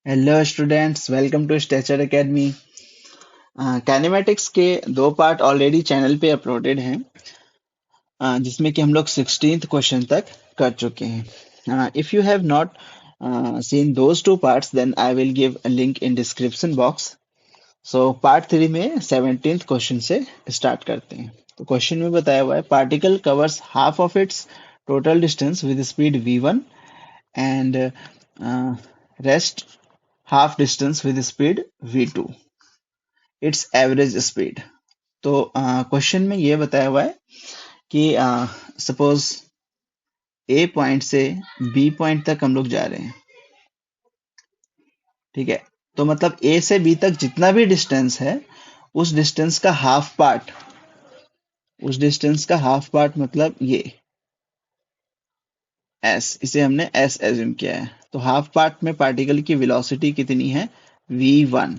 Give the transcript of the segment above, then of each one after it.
Hello students, welcome to stretcher academy. Kinematics के दो part already channel पे uploaded हैं, जिसमें कि हम लोग 16th क्वेश्चन तक कर चुके हैं। If you have not seen those two parts then I will give a link in description box. So part 3 में 17th क्वेश्चन से स्टार्ट करते हैं। तो क्वेश्चन में बताया हुआ है, particle covers half of its total distance with speed v1 and rest half distance with speed v2, its average speed। तो क्वेश्चन में ये बताया हुआ है कि सपोज ए पॉइंट से बी पॉइंट तक हम लोग जा रहे हैं, ठीक है। तो मतलब ए से बी तक जितना भी डिस्टेंस है, उस डिस्टेंस का हाफ पार्ट, मतलब ये एस, इसे हमने एस एज्यूम किया है। तो हाफ पार्ट में पार्टिकल की वेलोसिटी कितनी है, v1।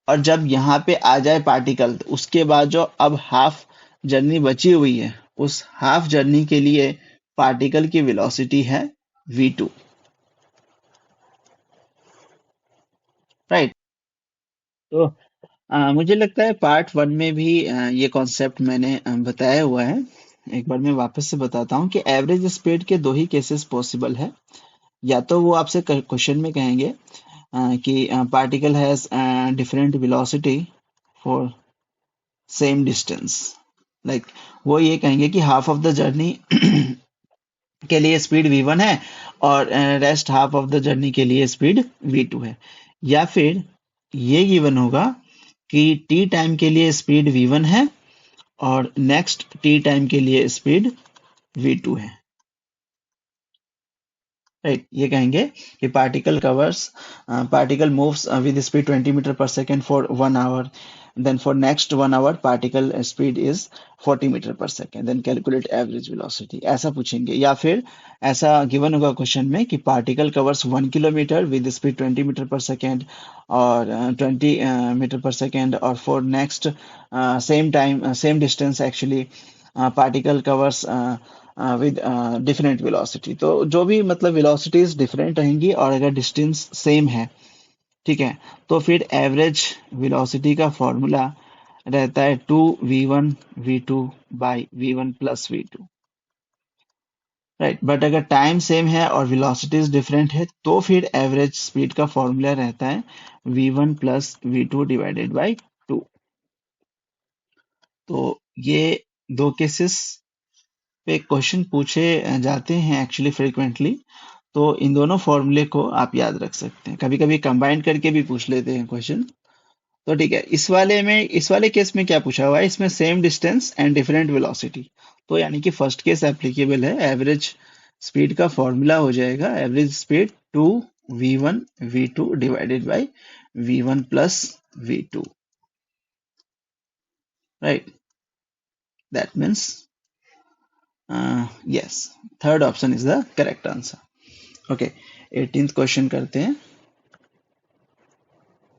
और जब यहाँ पे आ जाए पार्टिकल, तो उसके बाद जो अब हाफ जर्नी बची हुई है, उस हाफ जर्नी के लिए पार्टिकल की वेलोसिटी है v2, राइट। तो मुझे लगता है पार्ट 1 में भी ये कॉन्सेप्ट मैंने बताया हुआ है। एक बार मैं वापस से बताता हूँ कि एवरेज स्पीड के दो ही केसेस पॉसिबल है। या तो वो आपसे क्वेश्चन में कहेंगे कि particle has different velocity for same distance, like वो ये कहेंगे कि हाफ ऑफ द जर्नी के लिए स्पीड v1 है और rest half of the journey के लिए स्पीड v2 है। या फिर ये गिवन होगा कि t टाइम के लिए स्पीड v1 है और नेक्स्ट t टाइम के लिए स्पीड v2 है, राइट। ये कहेंगे कि particle moves with speed 20 metre पर second for 1 hour, then for next 1 hour particle speed is 40 metre पर second, then calculate average velocity, ऐसा पूछेंगे। या फिर ऐसा गिवन होगा क्वेश्चन में कि particle covers 1 kilometre with speed 20 metre पर सेकेंड और 20 मीटर पर सेकेंड, और for next same distance actually particle covers with different velocity. तो जो भी मतलब वेलोसिटीज डिफरेंट रहेंगी और अगर डिस्टेंस सेम है, ठीक है, तो फिर एवरेज वेलोसिटी का फॉर्मूला रहता है 2v1 v2 by v1 plus v2, right. But अगर टाइम सेम है और वेलोसिटीज डिफरेंट है, तो फिर एवरेज स्पीड का फॉर्मूला रहता है v1 plus v2 divided by 2। तो ये दो केसेस पे क्वेश्चन पूछे जाते हैं एक्चुअली फ्रिक्वेंटली। तो इन दोनों फॉर्मूले को आप याद रख सकते हैं, कभी कभी कंबाइन करके भी पूछ लेते हैं क्वेश्चन। तो ठीक है, इस वाले केस में क्या पूछा हुआ है, इसमें same distance and different velocity. तो यानी कि फर्स्ट केस एप्लीकेबल है। एवरेज स्पीड का फॉर्मूला हो जाएगा average speed 2v1 v2 divided by v1 plus v2, right. That means yes, third option is the correct answer. Okay, 18th question करते हैं।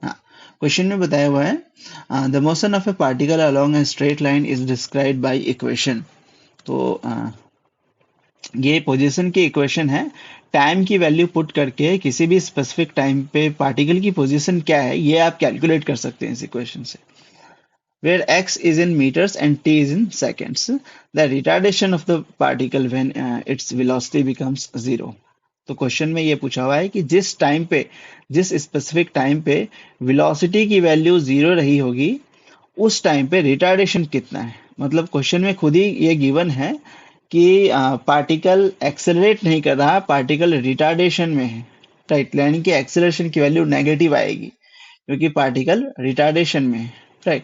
हाँ, क्वेश्चन में बताया हुआ है the motion of A particle along a straight line is described by equation. तो ये position की इक्वेशन है। टाइम की वैल्यू पुट करके किसी भी स्पेसिफिक टाइम पे पार्टिकल की पोजीशन क्या है, ये आप कैलकुलेट कर सकते हैं इस इक्वेशन से। Where x is in meters and t is in seconds, the retardation of the particle when its velocity becomes 0। तो क्वेश्चन में ये पूछा हुआ है कि जिस स्पेसिफिक टाइम पे वेलोसिटी की वैल्यू 0 रही होगी, उस टाइम पे रिटार्डेशन कितना है। मतलब क्वेश्चन में खुद ही ये गिवन है कि पार्टिकल एक्सेलरेट नहीं कर रहा, पार्टिकल रिटार्डेशन में है, राइट। यानी कि एक्सेलरेशन की वैल्यू नेगेटिव आएगी क्योंकि पार्टिकल रिटार्डेशन में है, राइट।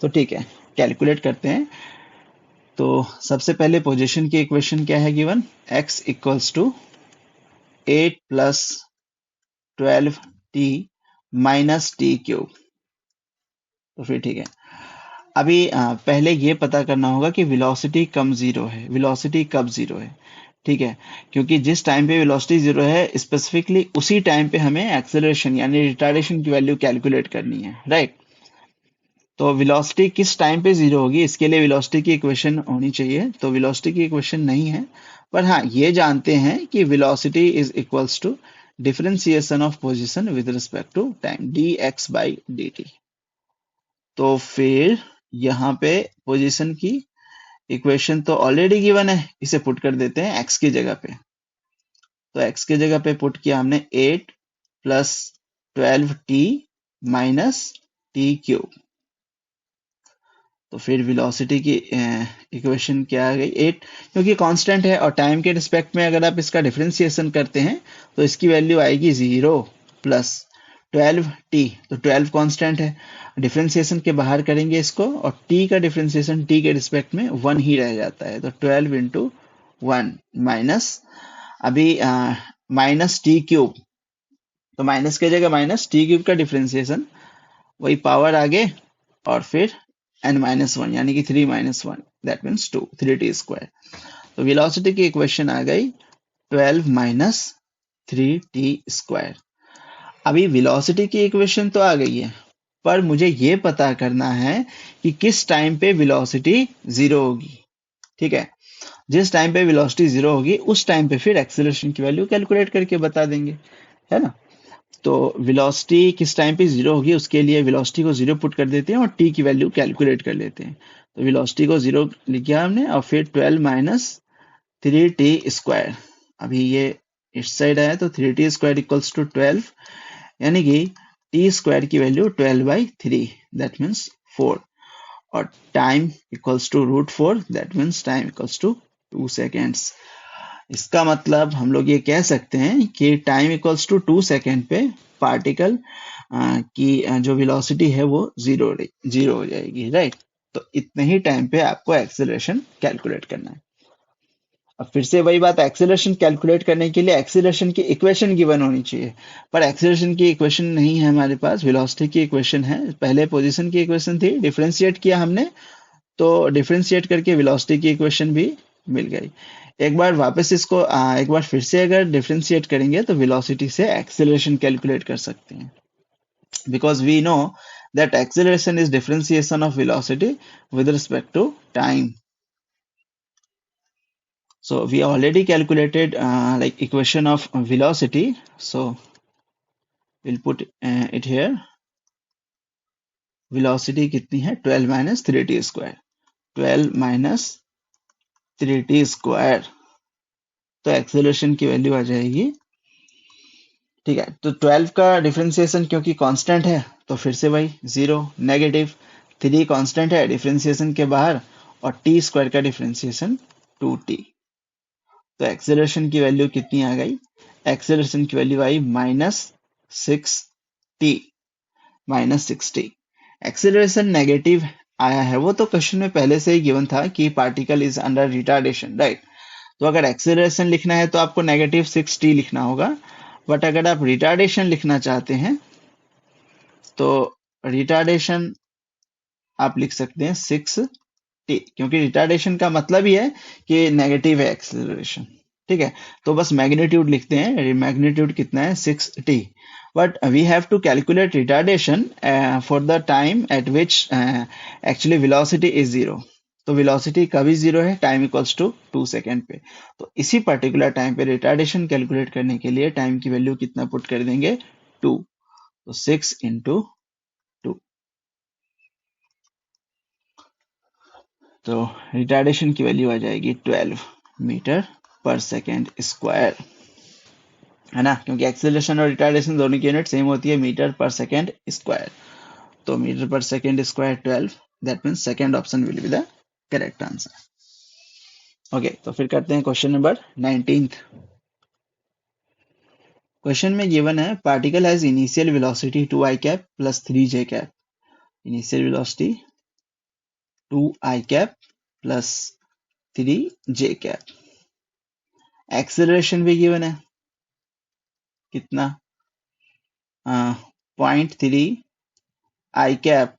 तो ठीक है, कैलकुलेट करते हैं। तो सबसे पहले पोजीशन की इक्वेशन क्या है given, x equals to 8 plus 12t minus T cube. तो फिर ठीक है, अभी पहले ये पता करना होगा कि वेलोसिटी कब जीरो है, ठीक है। क्योंकि जिस टाइम पे वेलोसिटी जीरो है, स्पेसिफिकली उसी टाइम पे हमें एक्सेलरेशन यानी रिटार्डेशन की वैल्यू कैलकुलेट करनी है, राइट। तो वेलोसिटी किस टाइम पे जीरो होगी, इसके लिए वेलोसिटी की इक्वेशन होनी चाहिए। तो वेलोसिटी की इक्वेशन नहीं है, पर हाँ ये जानते हैं कि velocity is equals to differentiation of position with respect to time dx by dt। तो फिर यहाँ पे पोजीशन की इक्वेशन तो ऑलरेडी गिवन है, इसे पुट कर देते हैं x की जगह पे। तो x की जगह पे पुट किया हमने 8 plus 12t minus T cube. तो फिर वेलोसिटी की इक्वेशन क्या आ गई 8, क्योंकि कांस्टेंट है और टाइम के रिस्पेक्ट में अगर आप इसका डिफरेंशिएशन करते हैं तो इसकी वैल्यू आएगी 0 प्लस 12t। तो 12 कांस्टेंट है, डिफरेंशिएशन के बाहर करेंगे इसको और t का डिफरेंशिएशन t के रिस्पेक्ट में 1 ही रह जाता है। तो 12 इंटू 1 माइनस अभी माइनस टी क्यूब, तो माइनस की जगह माइनस टी क्यूब का डिफरेंशिएशन, वही पावर आगे और फिर n माइनस वन यानी कि 3 minus one that means 2, 3t square. तो वेलोसिटी की इक्वेशन आ गई 12 माइनस 3t स्क्वायर। अभी वेलोसिटी की इक्वेशन तो आ गई है, पर मुझे ये पता करना है कि किस टाइम पे वेलोसिटी जीरो होगी। ठीक है, जिस टाइम पे वेलोसिटी जीरो होगी उस टाइम पे फिर एक्सेलरेशन की वैल्यू कैलकुलेट करके बता देंगे, है ना। तो वेलोसिटी किस टाइम पे जीरो होगी उसके लिए वेलोसिटी को जीरो पुट कर देते हैं और टी की वैल्यू कैलकुलेट कर लेते हैं। तो वेलोसिटी को जीरो लिखा हमने और फिर 12 माइनस 3t स्क्वायर। अभी ये इस साइड आया तो 3t स्क्वायर इक्वल्स टू 12, यानी कि टी स्क्वायर की वैल्यू 12/3 दैट मीन्स 4 और time equals to √4 that means time equals to 2 seconds. इसका मतलब हम लोग ये कह सकते हैं कि टाइम इक्वल्स टू 2 सेकेंड पे पार्टिकल की जो वेलोसिटी है वो जीरो हो जाएगी, राइट। तो इतने ही टाइम पे आपको एक्सेलरेशन कैलकुलेट करना है। अब फिर से वही बात, एक्सेलरेशन कैलकुलेट करने के लिए एक्सेलरेशन की इक्वेशन गिवन होनी चाहिए, पर एक्सेलरेशन की इक्वेशन नहीं है हमारे पास, वेलोसिटी की इक्वेशन है। पहले पोजीशन की इक्वेशन थी, डिफरेंशिएट किया हमने, तो डिफरेंशिएट करके वेलोसिटी की इक्वेशन भी मिल गई। एक बार वापस इसको एक बार फिर से अगर डिफरेंशिएट करेंगे तो वेलोसिटी से एक्सेलरेशन कैलकुलेट कर सकते हैं, because we know that acceleration is differentiation of velocity with respect to time. So we already calculated like equation of velocity, so we'll put it here। velocity कितनी है 12 minus 3t square, 12 minus 3t square, तो acceleration की value आ जाएगी। ठीक है, तो 12 का डिफरेंशिएशन क्योंकि कांस्टेंट है तो फिर से वही 0 नेगेटिव, 3 कांस्टेंट है डिफरेंशिएशन के बाहर और t स्क्वायर का डिफरेंशिएशन 2t। तो एक्सेलरेशन की वैल्यू कितनी आ गई, एक्सेलरेशन की वैल्यू आई -6t, -60। एक्सेलरेशन नेगेटिव आया है वो तो क्वेश्चन में पहले से ही गिवन था कि particle is under retardation, right. तो अगर एक्सेलरेशन लिखना है तो आपको -6t लिखना होगा, बट अगर आप रिटार्डेशन लिखना चाहते हैं तो रिटार्डेशन आप लिख सकते हैं 6t, क्योंकि रिटार्डेशन का मतलब ही है कि नेगेटिव है एक्सेलरेशन। ठीक है, तो बस मैग्नीट्यूड लिखते हैं, मैग्नीट्यूड कितना है 6t, but we have to calculate retardation for the time at which actually velocity is zero। तो वेलोसिटी कभी जीरो है, टाइम इक्वल्स टू 2 सेकेंड पे। तो इसी पर्टिकुलर टाइम पे रिटार्डेशन कैलकुलेट करने के लिए टाइम की वैल्यू कितना पुट कर देंगे 2, तो 6 इंटू 2। तो रिटार्डेशन की वैल्यू आ जाएगी 12 मीटर पर सेकेंड स्क्वायर, है ना, क्योंकि एक्सेलरेशन और रिटार्डेशन दोनों की यूनिट सेम होती है मीटर पर सेकेंड स्क्वायर। तो मीटर पर second square 12, that means second option will be the correct answer. Okay, तो फिर करते हैं क्वेश्चन नंबर 19। क्वेश्चन में गिवन है particle has initial velocity 2i cap plus 3j cap. Initial velocity 2i cap plus 3j cap. Acceleration भी given है कितना 0.3i cap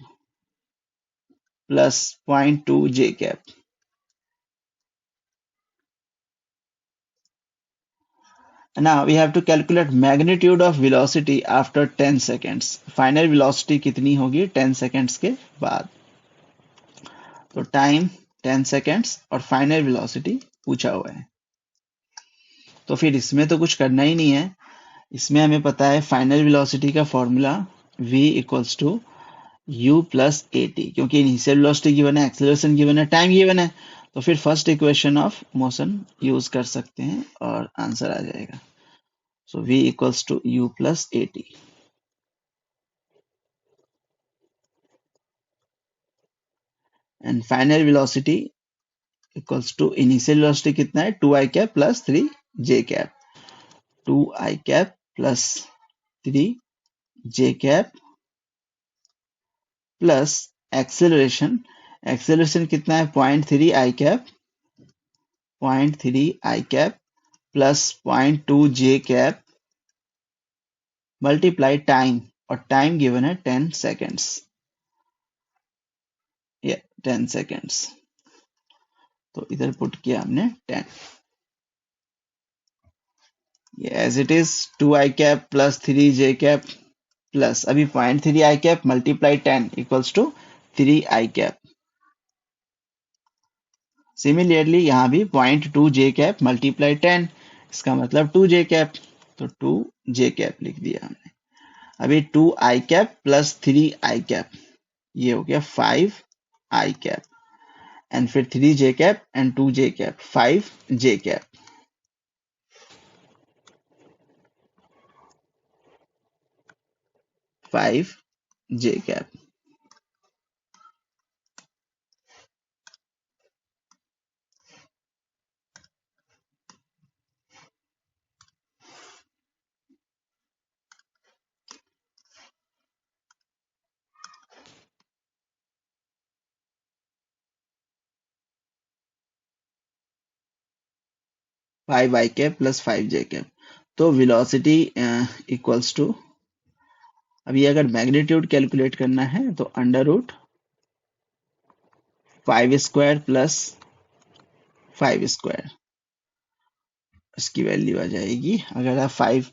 plus 0.2j cap. Now we have to calculate magnitude of velocity after 10 seconds। Final velocity कितनी होगी 10 seconds के बाद। तो time 10 seconds और final velocity पूछा हुआ है, तो फिर इसमें तो कुछ करना ही नहीं है, इसमें हमें पता है फाइनल वेलोसिटी का formula v equals to u plus A T, क्योंकि इनिशियल वेलोसिटी गिवन है, एक्सेलरेशन गिवन है, टाइम गिवन है, तो फिर first equation of motion use कर सकते हैं और आंसर आ जाएगा. So v equals to u plus A T. And final velocity equals to initial velocity कितना है 2i cap plus 3j cap. 2i cap plus 3j cap plus acceleration. Acceleration कितना है 0.3 I cap, 0.3 I cap plus 0.2 J cap multiply time, और time given है 10 seconds. ये 10 seconds, तो इधर put किया हमने 10. ये as it is 2 I cap plus 3 J cap plus अभी 0.3 I cap multiply 10 equals to 3 I cap. Similarly यहाँ भी 0.2 जे कैप मल्टीप्लाई 10, इसका मतलब 2 जे कैप, तो 2 जे कैप लिख दिया हमने. अभी 2 आई कैप प्लस 3 आई कैप, ये हो गया 5 आई कैप, एंड फिर 3 जे cap and 2 j cap, 5 j cap. 5 j cap. Five i cap plus 5 j cap. तो वेलोसिटी इक्वल्स टू, अभी अगर मैग्नीट्यूड कैलकुलेट करना है तो under root 5 square plus 5 square, इसकी वैल्यू आ जाएगी. अगर आप 5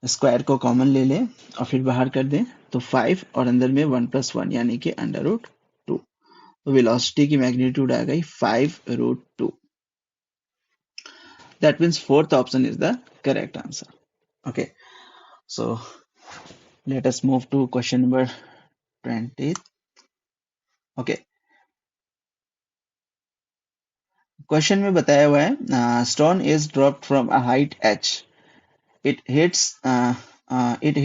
स्क्वायर को कॉमन ले लें और फिर बाहर कर दें तो 5 और अंदर में 1 प्लस 1 यानी कि अंडर रूट 2. तो वेलोसिटी की मैग्नीट्यूड आ गई 5 root 2. That means fourth option is the correct answer. Okay, so let us move to question number 20. Okay, question में बताया हुआ है stone is dropped from a height h. It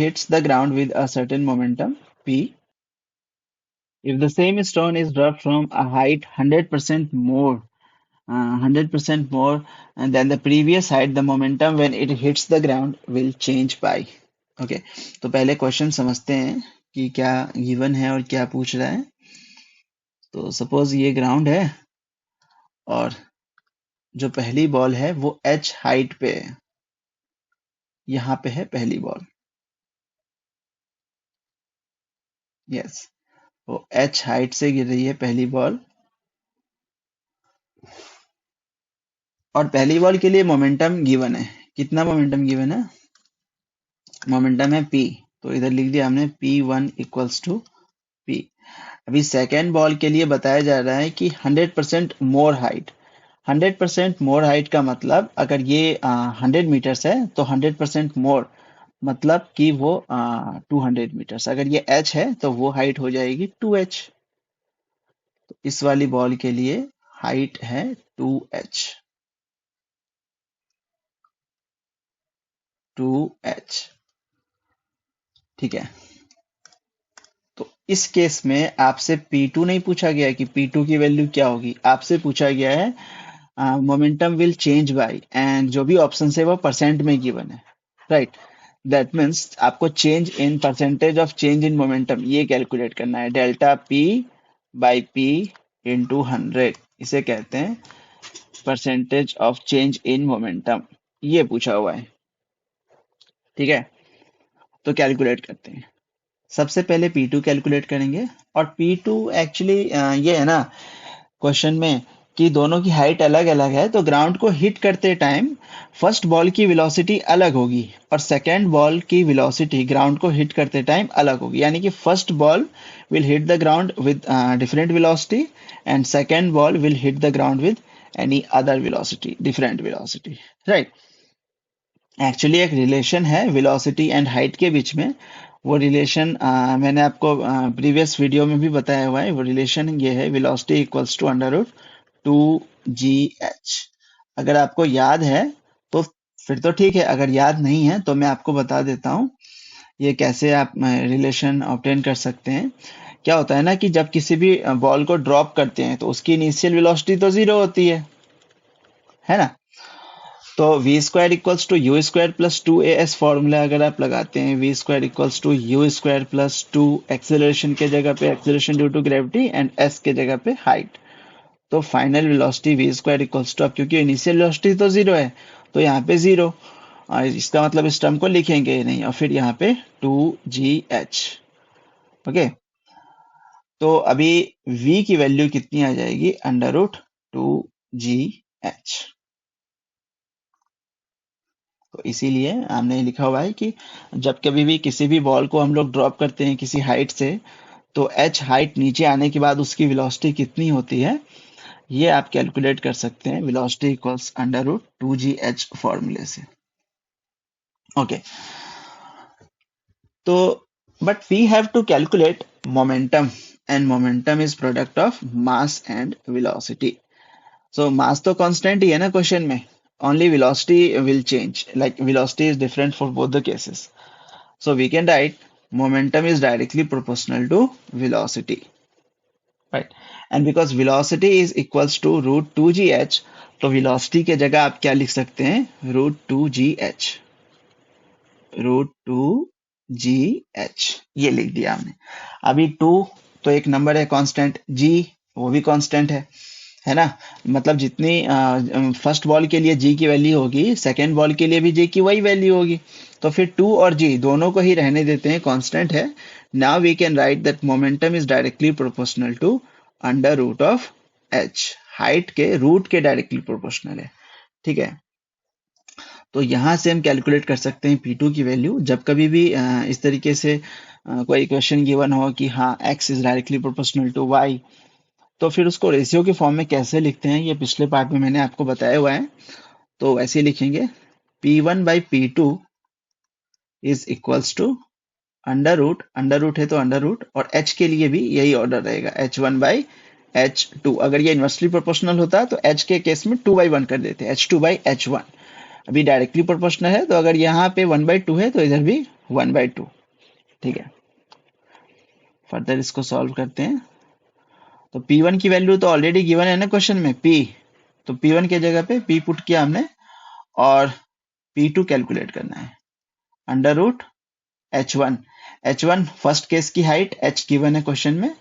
hits the ground with a certain momentum p. If the same stone is dropped from a height 100% more, 100% more than the previous height, the momentum when it hits the ground will change by. Okay, तो पहले question समझते हैं कि क्या given है और क्या पूछ रहा है. तो सपोज ये ग्राउंड है और जो पहली बॉल है वो h हाइट पे है, यहाँ पे है पहली बॉल. यस, वो h हाइट से गिर रही है पहली बॉल, और पहली बॉल के लिए मोमेंटम गिवन है. कितना मोमेंटम गिवन है? मोमेंटम है p, तो इधर लिख दिया हमने p1 इक्वल्स टू p. अभी सेकेंड बॉल के लिए बताया जा रहा है कि 100% मोर हाइट. 100% मोर हाइट का मतलब अगर ये 100 मीटर्स है तो 100% मोर मतलब कि वो 200 मीटर्स. अगर ये h है तो वो हाइट हो जाएगी 2h. तो इस वाली बॉल के लिए हाइट है 2h. 2h, ठीक है. तो इस केस में आपसे P2 नहीं पूछा गया कि P2 की वैल्यू क्या होगी. आपसे पूछा गया है momentum will change bye, and जो भी ऑप्शन है वो परसेंट में गिवन है. राइट, दैट मीन्स आपको change in percentage of change in momentum ये कैलकुलेट करना है. Delta P by P into 100, इसे कहते हैं percentage of change in momentum. ये पूछा हुआ है, ठीक है. तो कैलकुलेट करते हैं. सबसे पहले P2 कैलकुलेट करेंगे, और P2 एक्चुअली ये है ना क्वेश्चन में कि दोनों की हाइट अलग अलग है, तो ग्राउंड को हिट करते टाइम फर्स्ट बॉल की वेलोसिटी अलग होगी और सेकेंड बॉल की वेलोसिटी ग्राउंड को हिट करते टाइम अलग होगी. यानी कि first ball will hit the ground with different velocity and second ball will hit the ground with any other velocity, different velocity. Right, actually एक रिलेशन है velocity and height के बीच में। वो रिलेशन मैंने आपको प्रीवियस वीडियो में भी बताया हुआ है। वो रिलेशन ये है, velocity equals to under root 2gh। अगर आपको याद है तो फिर तो ठीक है, अगर याद नहीं है तो मैं आपको बता देता हूँ ये कैसे आप रिलेशन ऑब्टेन कर सकते हैं। क्या होता है ना कि जब किसी भी बॉल को ड्रॉप करते हैं तो उसकी इनिशियल वेलोसिटी तो जीरो होती है ना। तो V square equals to U square plus two A S formula अगर आप लगाते हैं, V square equals to U square plus two, acceleration के जगह पे acceleration due to gravity and S के जगह पे हाइट, तो final velocity V square equals to, अब क्योंकि इनिशियल वेलोसिटी तो जीरो है तो यहाँ पे जीरो, इसका मतलब इस टर्म को लिखेंगे नहीं, और फिर यहाँ पे 2gh। ओके, तो अभी v की वैल्यू कितनी आ जाएगी, अंडर रूट 2gh। तो इसीलिए हमने लिखा हुआ है कि जब कभी भी किसी भी बॉल को हम लोग ड्रॉप करते हैं किसी हाइट से, तो h हाइट नीचे आने के बाद उसकी वेलोसिटी कितनी होती है ये आप कैलकुलेट कर सकते हैं, velocity equals under root 2gh फॉर्मूले से। ओके, तो but we have to calculate momentum, and momentum is product of mass and velocity. So mass तो कांस्टेंट ही है ना क्वेश्चन में, only velocity will change, like velocity is different for both the cases. So we can write momentum is directly proportional to velocity, right? And because velocity is equals to root 2gh, तो velocity के जगह आप क्या लिख सकते हैं, root 2gh, root 2gh ये लिख दिया हमने। अभी 2 तो एक नंबर है कांस्टेंट, g वो भी कांस्टेंट है ना। मतलब जितनी फर्स्ट बॉल के लिए जी की वैल्यू होगी, सेकेंड बॉल के लिए भी जी की वही वैल्यू होगी। तो फिर 2 और जी दोनों को ही रहने देते हैं, कांस्टेंट है। Now we can write that momentum is directly proportional to under root of H, height के रूट के डायरेक्टली प्रोपोर्शनल है, ठीक है। तो यहां से हम कैलकुलेट कर सकते हैं P2 की वैल्यू। जब कभी भी इस तरीके से कोई क्वेश्चन गिवन हो कि हाँ x is directly proportional to y, तो फिर उसको रेशियो के फॉर्म में कैसे लिखते हैं ये पिछले पार्ट में मैंने आपको बताया हुआ है। तो वैसे लिखेंगे P1 by P2 is equals to under root है तो अंडर रूट, और H के लिए भी यही ऑर्डर रहेगा, H1 बाई H2। अगर ये इन्वर्सली प्रोपोर्शनल होता तो H के केस में 2/1 कर देते, H2 बाई H1। अभी डायरेक्टली प्रोपोर्शनल है तो अगर यहाँ पे 1/2 है तो इधर भी 1/2, ठीक है। फर्दर इसको सॉल्व करते हैं। तो P1 की वैल्यू तो ऑलरेडी गिवन है ना क्वेश्चन में, P, तो P1 के जगह पे P पुट किया हमने, और P2 कैलकुलेट करना है, under root H1। H1 first case की हाइट, H गिवन है क्वेश्चन में,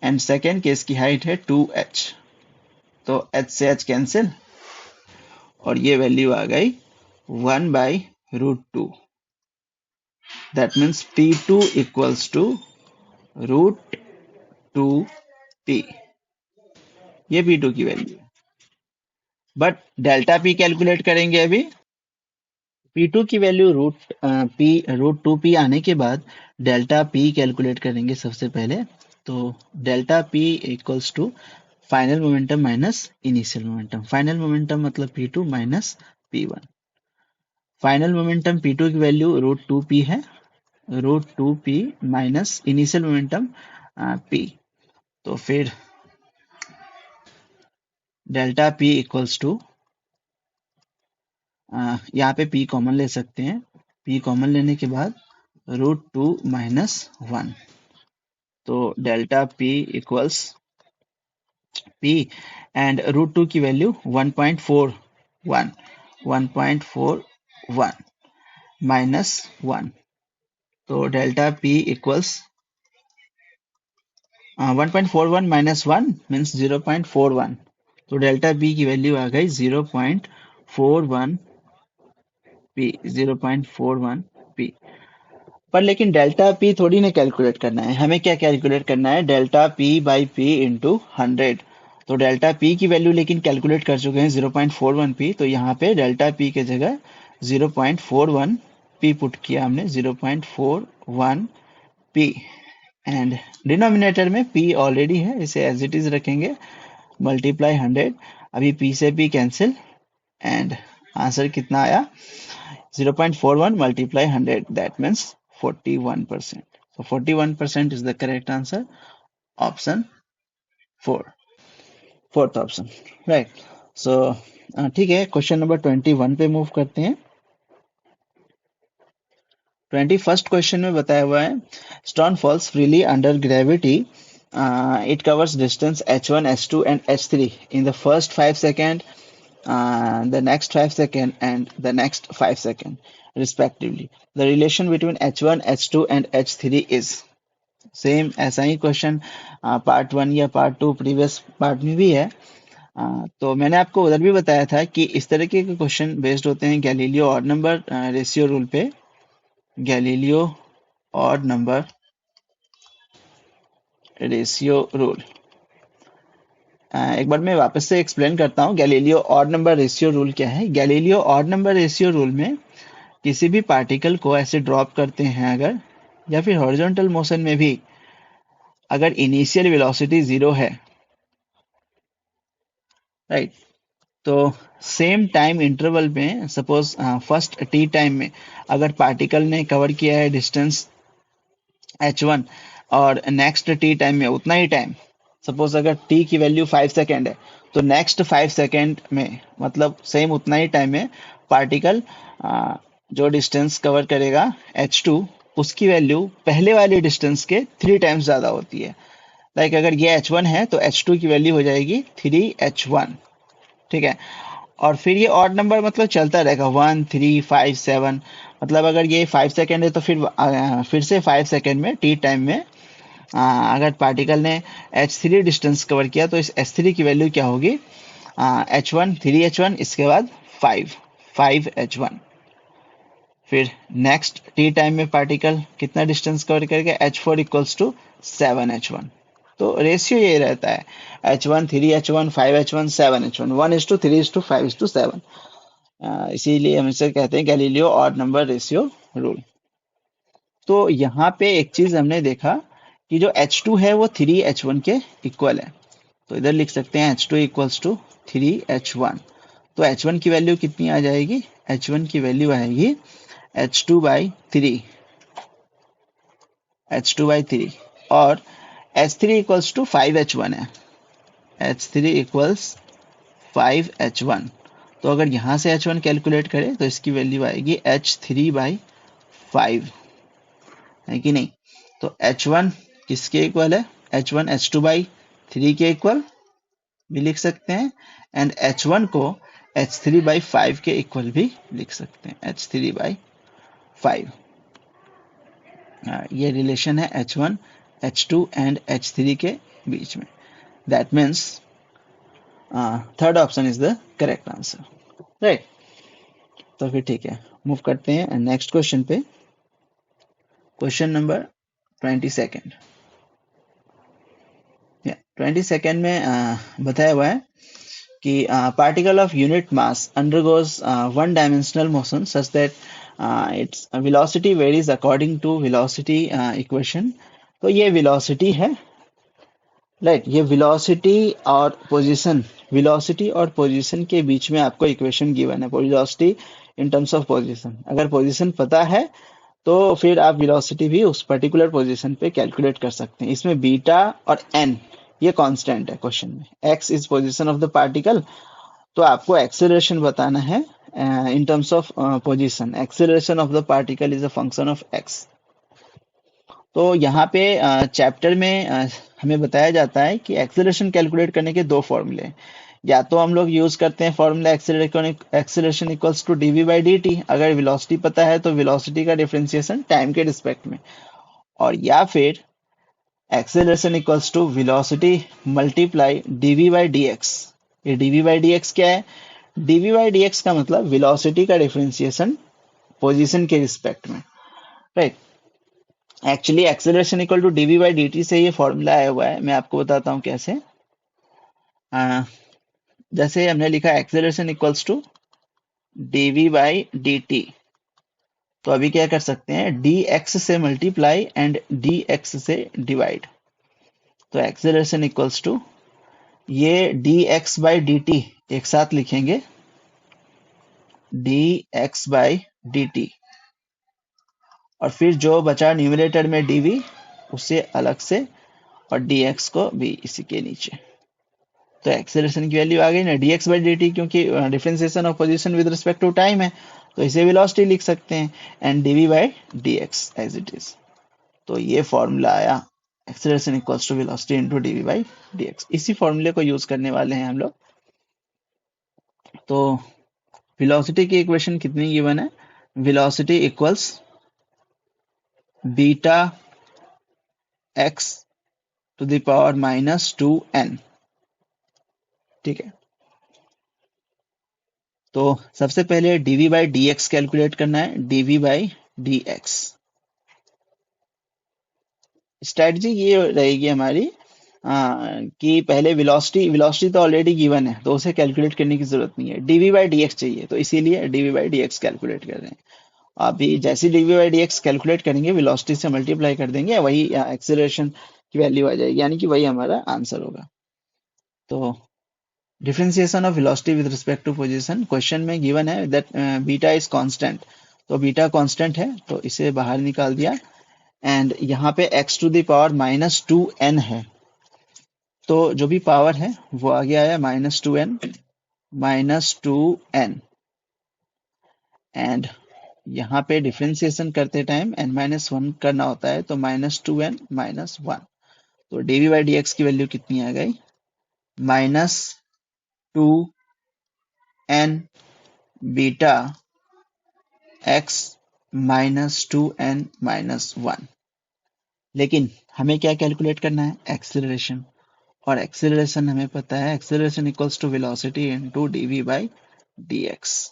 एंड सेकेंड केस की हाइट है 2H, तो H से H कैंसिल, और ये वैल्यू आ गई 1/√2। That means P2 equals to √2P, ये P2 की वैल्यू है। बट डेल्टा P कैलकुलेट करेंगे अभी। P2 की वैल्यू √2P आने के बाद डेल्टा P कैलकुलेट करेंगे सबसे पहले। तो delta P equals to final momentum minus initial momentum. Final momentum मतलब P2 minus P1। Final momentum P2 की वैल्यू √2P है, √2P minus initial momentum P। तो फिर डेल्टा P इक्वल्स टू, यहाँ पे P कॉमन ले सकते हैं, P कॉमन लेने के बाद √2 माइनस 1, तो delta P equals P, and √2 की वैल्यू 1.41, 1.41 माइनस 1, तो delta P equals 1.41 minus 1 means 0.41, तो डेल्टा P की वैल्यू आ गई 0.41 P, 0.41 P। पर लेकिन डेल्टा P थोड़ी ना कैलकुलेट करना है, हमें क्या कैलकुलेट करना है, delta P by P into 100। तो डेल्टा P की वैल्यू लेकिन कैलकुलेट कर चुके हैं 0.41 P, तो यहाँ पे डेल्टा P के जगह 0.41 P पुट किया हमने, 0.41 P, एंड डिनोमिनेटर में P ऑलरेडी है, इसे एज इट इज रखेंगे, मल्टीप्लाई 100। अभी P से P कैंसिल, एंड आंसर कितना आया, 0.41 multiply 100, that means 41%. So 41% is the correct answer. Option 4, fourth option, right? So ठीक है, क्वेश्चन नंबर 21 पे मूव करते हैं। 21st क्वेश्चन में बताया हुआ है stone falls freely under gravity, it covers distance h1, h2 and h3 in the first 5 seconds, the next 5 seconds and the next 5 seconds respectively. The relation between h1, h2 and h3 is same. ऐसा ही question part 1 या part 2 previous part में भी है। तो मैंने आपको उधर भी बताया था कि इस तरीके के क्वेश्चन बेस्ड होते हैं Galileo odd number ratio rule पे। Galileo odd number ratio rule, एक बार मैं वापस से एक्सप्लेन करता हूँ Galileo odd number ratio rule क्या है। Galileo odd number ratio rule में किसी भी पार्टिकल को ऐसे ड्रॉप करते हैं अगर, या फिर हॉरिजॉन्टल मोशन में भी अगर इनिशियल वेलोसिटी 0 है, राइट, तो सेम टाइम इंटरवल में सपोज फर्स्ट टी टाइम में अगर पार्टिकल ने कवर किया है डिस्टेंस h1 और नेक्स्ट टी टाइम में उतना ही टाइम, सपोज अगर t की वैल्यू 5 सेकेंड है तो नेक्स्ट 5 सेकेंड में मतलब सेम उतना ही टाइम में पार्टिकल जो डिस्टेंस कवर करेगा h2 उसकी वैल्यू पहले वाले डिस्टेंस के 3 टाइम्स ज्यादा होती है। लाइक अगर ये h1 है तो h2 की वैल्यू हो जाएगी 3h1, ठीक है। और फिर ये ऑड नंबर मतलब चलता रहेगा 1, 3, 5, 7, मतलब अगर ये 5 सेकेंड है तो फिर से 5 सेकेंड में टी टाइम में अगर पार्टिकल ने h3 डिस्टेंस कवर किया तो इस h3 की वैल्यू क्या होगी, h1 3h1, इसके बाद 5h1। फिर नेक्स्ट टी टाइम में पार्टिकल कितना डिस्टेंस कवर करेगा, h4 इक्वल्स टू 7h1। तो रेशियो ये रहता है h1 3h1 5h1 7h1 1:3:5:7। इसीलिए हम इसे कहते हैं Galileo odd number ratio rule. तो यहाँ पे एक चीज हमने देखा कि जो h2 है वो 3h1 के इक्वल है, तो इधर लिख सकते हैं h2 इक्वल्स टू 3h1। तो h1 की वैल्यू कितनी आ जाएगी, h1 की वैल्यू आएगी h2/3, h2/3, और h3 इक्वल्स टू 5h1 है, h3 इक्वल्स 5h1। तो अगर यहाँ से h1 कैलकुलेट करें तो इसकी वैल्यू आएगी h3/5, है कि नहीं। तो h1 किसके इक्वल है, h1 h2/3 के इक्वल भी लिख सकते हैं, एंड h1 को h3/5 के इक्वल भी लिख सकते हैं, h3/5। ये रिलेशन है h1, h2 एंड h3 के बीच में। That means third option is the correct answer, right. तो फिर ठीक है, मूव करते हैं नेक्स्ट क्वेश्चन पे। Question number 22nd। 22nd में बताया हुआ है कि particle of unit mass undergoes one dimensional motion such that its velocity varies according to velocity equation. तो ये वेलोसिटी है, राइट, ये वेलोसिटी और पोजीशन के बीच में आपको इक्वेशन गिवन है, velocity in terms of position. अगर पोजीशन पता है तो फिर आप वेलोसिटी भी उस पर्टिकुलर पोजीशन पे कैलकुलेट कर सकते हैं। इसमें बीटा और एन ये कांस्टेंट है क्वेश्चन में। X is position of the particle, तो आपको एक्सेलरेशन बताना है in terms of position. Acceleration of the particle is a function of x. तो यहाँ पे चैप्टर में हमें बताया जाता है कि एक्सेलरेशन कैलकुलेट करने के दो फॉर्मूले हैं। या तो हम लोग यूज करते हैं formula acceleration equals to dv/dt, अगर वेलोसिटी पता है तो वेलोसिटी का डिफरेंशिएशन टाइम के रिस्पेक्ट में, और या फिर acceleration equals to velocity multiply dv/dx। ये dv/dx क्या है, dv/dx का मतलब वेलोसिटी का डिफरेंशिएशन पोजीशन के रिस्पेक्ट में, right. Actually acceleration equal to dv/dt से ये फॉर्मूला आया हुआ है, मैं आपको बताता हूँ कैसे। जैसे हमने लिखा एक्सेलरेशन इक्वल्स टू dv/dt, तो अभी क्या कर सकते हैं, dx से मल्टीप्लाई एंड dx से डिवाइड। तो एक्सेलरेशन इक्वल्स टू ये dx/dt एक साथ लिखेंगे, dx/dt dt, और फिर जो बचा न्यूमरेटर में dv उसे अलग से, और dx को भी इसी के नीचे। तो एक्सेलरेशन की वैल्यू आ गई ना dx बाई dt, क्योंकि differentiation of position with respect to time है, तो इसे वेलोसिटी लिख सकते हैं, and dv by dx as it is. तो ये फॉर्मूला आया, acceleration equals to velocity into dv by dx। इसी फॉर्मूले को यूज करने वाले हैं हम लोग। तो वेलोसिटी की इक्वेशन कितनी गिवन है, velocity equals beta x to the power minus 2n। ठीक है, तो सबसे पहले dv बाई dx कैलकुलेट करना है, dv बाई dx। स्ट्रेटजी ये रहेगी हमारी कि पहले वेलोसिटी तो ऑलरेडी गिवन है, तो उसे कैलकुलेट करने की जरूरत नहीं है, dv बाई dx चाहिए, तो इसीलिए dv बाई dx कैलकुलेट कर रहे हैं। अभी जैसे dv बाई dx कैलकुलेट करेंगे, वेलोसिटी से मल्टीप्लाई कर देंगे, वही एक्सेलरेशन की वैल्यू आ जाएगी, यानी कि वही हमारा आंसर होगा। तो differentiation of velocity with respect to position, question में गिवन है दैट बीटा इज कांस्टेंट, तो बीटा कांस्टेंट है, तो इसे बाहर निकाल दिया, एंड यहाँ पे x to the power minus 2n है, तो जो भी पावर है वो आगे आया -2n, एंड यहाँ पे डिफरेंशिएशन करते टाइम n-1 करना होता है, तो -2n-1, तो dv बाई dx की वैल्यू कितनी आ गई, -2n बीटा x -2n-1। लेकिन हमें क्या कैलकुलेट करना है, एक्सेलरेशन, और एक्सेलरेशन हमें पता है, acceleration equals to velocity into dv by dx।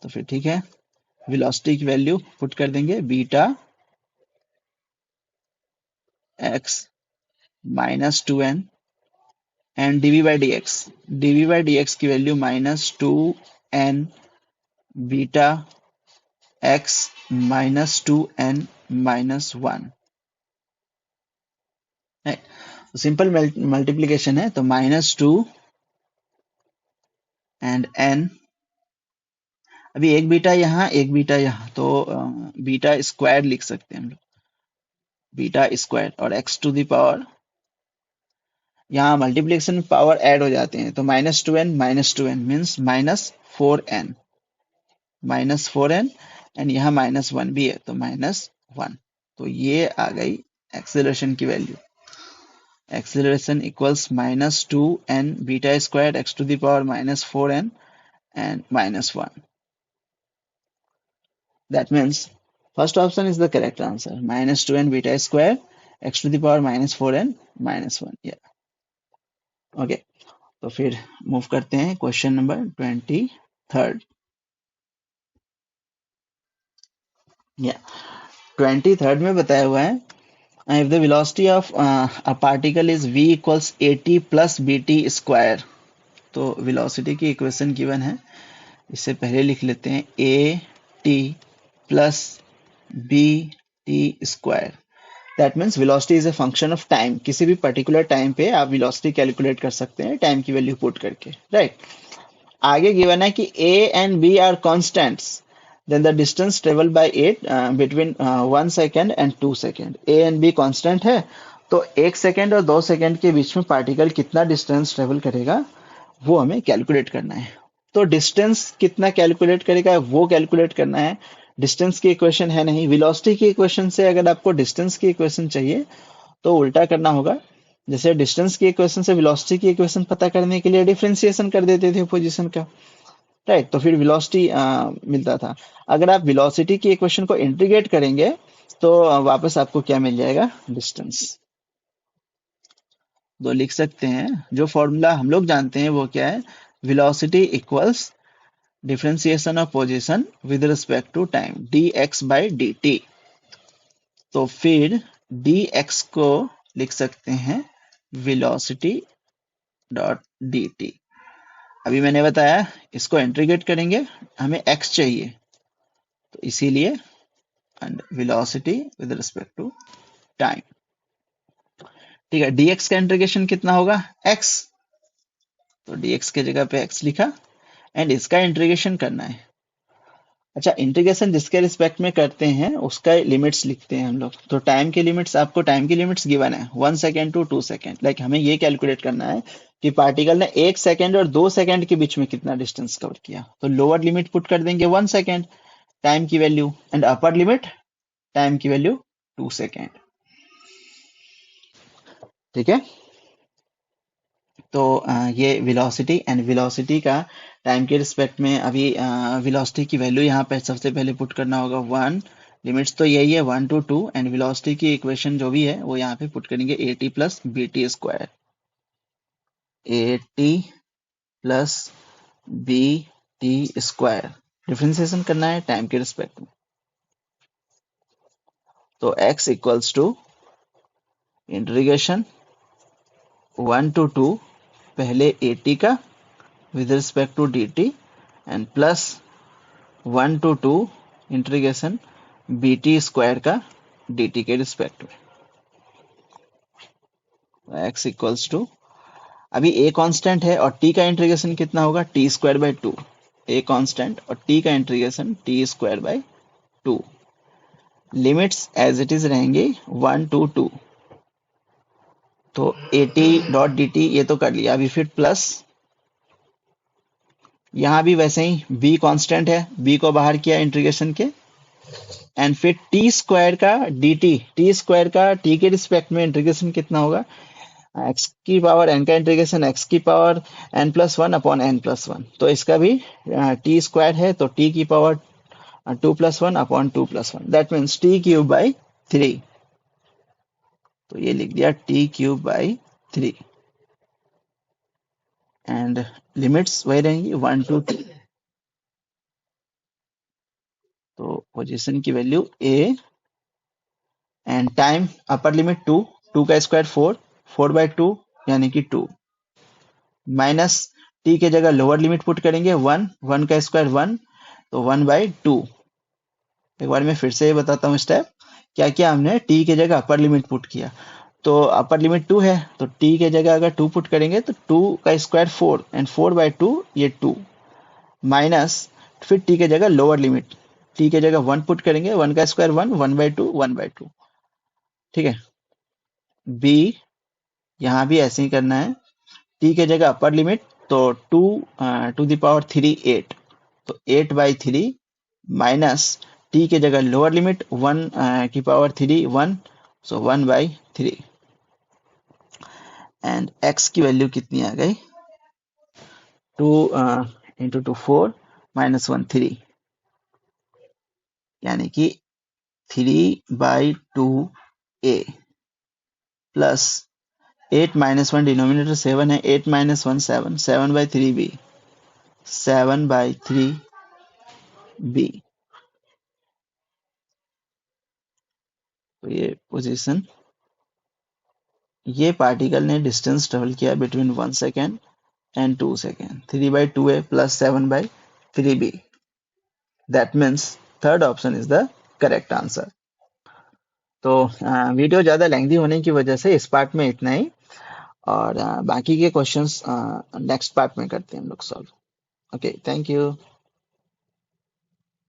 तो फिर ठीक है, वेलोसिटी की वैल्यू पुट कर देंगे, beta x -2n and dv by dx की value -2n beta x -2n-1 है। सिंपल मल्टीप्लीकेशन है, तो -2 एंड n, अभी एक बीटा यहाँ एक बीटा यहाँ, तो बीटा स्क्वायर लिख सकते हैं हम लोग, बीटा स्क्वायर, और x टू द पावर, यहाँ मल्टीप्लिकेशन में पावर ऐड हो जाते हैं, तो -2n मीन्स -4n एंड यहाँ -1 भी है, तो -1। तो ये आ गई एक्सेलरेशन की value, acceleration equals -2n beta square x to the power -4n and -1। That means first option is the correct answer, -2n beta square x to the power -4n -1। Yeah, okay, तो फिर move करते हैं question number 23rd। या 23rd में बताया हुआ है, if the velocity of a particle is v equals at plus bt square। तो वेलोसिटी की इक्वेशन गिवन है, इससे पहले लिख लेते हैं a t plus b t square. That means velocity is a function of time, किसी भी पर्टिकुलर टाइम पे आप वेलोसिटी कैलकुलेट कर सकते हैं टाइम की वैल्यू पुट करके, राइट। आगे गिवन है कि a and b are constants, then the distance travel by it between 1 second and 2 second. a and b constant है, तो 1 सेकेंड और 2 सेकेंड के बीच में पार्टिकल कितना डिस्टेंस ट्रेवल करेगा वो हमें कैलकुलेट करना है। तो डिस्टेंस कितना कैलकुलेट करेगा वो कैलकुलेट करना है, डिस्टेंस की इक्वेशन है नहीं, वेलोसिटी की इक्वेशन से अगर आपको डिस्टेंस की इक्वेशन चाहिए तो उल्टा करना होगा, जैसे डिस्टेंस की इक्वेशन से वेलोसिटी की इक्वेशन पता करने के लिए डिफरेंशिएशन कर देते थे पोजीशन का, राइट, तो फिर वेलोसिटी मिलता था। अगर आप वेलोसिटी की इक्वेशन को इंटीग्रेट करेंगे तो वापस आपको क्या मिल जाएगा, डिस्टेंस। तो लिख सकते हैं, जो फॉर्मूला हम लोग जानते हैं वो क्या है, velocity equals differentiation of position with respect to time dx by dt। तो फिर dx को लिख सकते हैं वेलोसिटी डॉट dt। अभी मैंने बताया इसको इंटीग्रेट करेंगे, हमें x चाहिए, तो इसीलिए and velocity with respect to time. ठीक है, dx का इंटीग्रेशन कितना होगा, x, तो dx के जगह पे x लिखा, एंड इसका इंटीग्रेशन करना है, अच्छा, इंटीग्रेशन जिसके रिस्पेक्ट में करते हैं उसका लिमिट्स लिखते हैं हम लोग। तो टाइम के लिमिट्स, आपको टाइम की लिमिट्स गिवन है 1 सेकेंड टू 2 सेकेंड। लाइक हमें ये कैलकुलेट करना है कि पार्टिकल ने 1 सेकेंड और 2 सेकेंड के बीच में कितना डिस्टेंस कवर किया। तो लोअर लिमिट पुट कर देंगे 1 सेकेंड टाइम की value, and upper limit time की वैल्यू 2 सेकेंड। ठीक है। तो ये वेलोसिटी, एंड वेलोसिटी का टाइम के रिस्पेक्ट में अभी वेलोसिटी की वैल्यू यहाँ पे सबसे पहले पुट करना होगा 1। लिमिट्स तो यही है 1 to 2, एंड वेलोसिटी की इक्वेशन जो भी है वो यहाँ पे पुट करेंगे AT plus BT square. AT plus BT square differentiation करना है टाइम के रिस्पेक्ट में। तो x equals to integration 1 to 2 पहले AT का with respect to DT, and plus 1 to 2 integration BT square का DT के रिस्पेक्ट में। x इक्वल्स टू, अभी a कांस्टेंट है और t का इंटीग्रेशन कितना होगा, t square by 2। a constant और t का integration t square by 2। Limits as it is रहेंगे 1 to 2। तो AT डॉट DT ये तो कर लिया। अभी फिर प्लस, यहां भी वैसे ही b कांस्टेंट है, b को बाहर किया इंटीग्रेशन के, एंड फिर टी स्क्वायर का dt, टी स्क्वायर का t के रिस्पेक्ट में इंटीग्रेशन कितना होगा, एक्स की पावर n का इंटीग्रेशन एक्स की पावर n+1 अपॉन n+1। तो इसका भी टी स्क्वायर है, तो t की power 2+1 upon 2+1, that means t cube by 3। तो ये लिख दिया t cube by 3, and limits वही रहेंगी 1 to 2। तो पोजीशन की value a, and time upper limit 2, 2 का स्क्वायर 4, 4/2 यानी कि 2, माइनस टी के जगह लोअर लिमिट पुट करेंगे 1, 1 का स्क्वायर 1, तो 1/2। एक बार मैं फिर से ये बताता हूँ स्टेप, क्या क्या हमने टी के जगह अपर लिमिट पुट किया। तो अपर लिमिट 2 है, तो टी के जगह अगर 2 पुट करेंगे तो 2 का स्क्वायर 4, एंड 4/2 ये 2, माइनस फिर टी के जगह लोअर लिमिट, टी के जगह 1 पुट करेंगे, 1 का स्क्वायर 1, 1/2, 1/2। ठीक है। बी, यहाँ भी ऐसे ही करना है। टी के जगह अपर लिमिट, तो 2 टू द पावर 3 8, तो 8/3, माइनस टी के जगह लोअर लिमिट 1 की पावर 3 1, सो 1/3, एंड एक्स की वैल्यू कितनी आ गई, 2 इंटू 2 4, -1 3, यानी कि 3/2a प्लस 8 -1 डिनोमिनेटर 7 है, 8 -1 7, 7/3b, 7/3b। तो ये पोजीशन, ये पार्टिकल ने डिस्टेंस ट्रेवल किया between 1 second and 2 second, 3/2a plus 7/3b। That means third option is the correct answer. तो वीडियो ज़्यादा लेंथी होने की वजह से इस पार्ट में इतना ही, और बाकी के क्वेश्चंस नेक्स्ट पार्ट में करते हैं हम लोग सॉल्व। Okay, thank you.